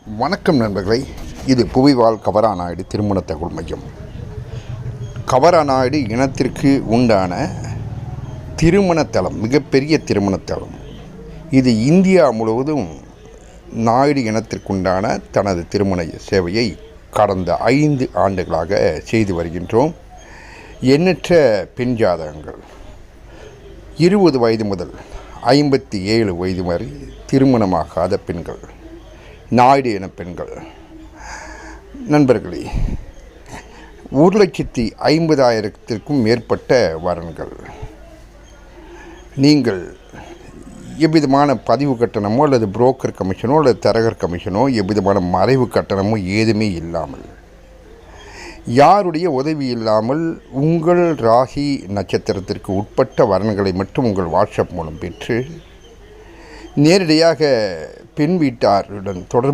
வணக்கம் நண்பர்களே, இது புவிவாழ் கவராநாயுடு திருமண தகவல் மையம். கவராநாயுடு இனத்திற்கு உண்டான திருமணத்தலம், மிகப்பெரிய திருமணத்தலம். இது இந்தியா முழுவதும் நாயுடு இனத்திற்குண்டான தனது திருமண சேவையை கடந்த 5 ஆண்டுகளாக செய்து வருகின்றோம். எண்ணற்ற பெண் ஜாதகங்கள் 20 வயது முதல் 57 வயது வரை திருமணமாகாத பெண்கள், நாயுடு இன பெண்கள். நண்பர்களே, 1,50,000க்கும் மேற்பட்ட வரன்கள். நீங்கள் எவ்விதமான பதிவு கட்டணமோ அல்லது புரோக்கர் கமிஷனோ அல்லது தரகர் கமிஷனோ, எவ்விதமான மறைவு கட்டணமோ ஏதுமே இல்லாமல், யாருடைய உதவி இல்லாமல் உங்கள் ராசி நட்சத்திரத்திற்கு உட்பட்ட வரன்களை மட்டும் உங்கள் வாட்ஸ்அப் மூலம் பெற்று நேரடியாக பெண் வீட்டாருடன் தொடர்பு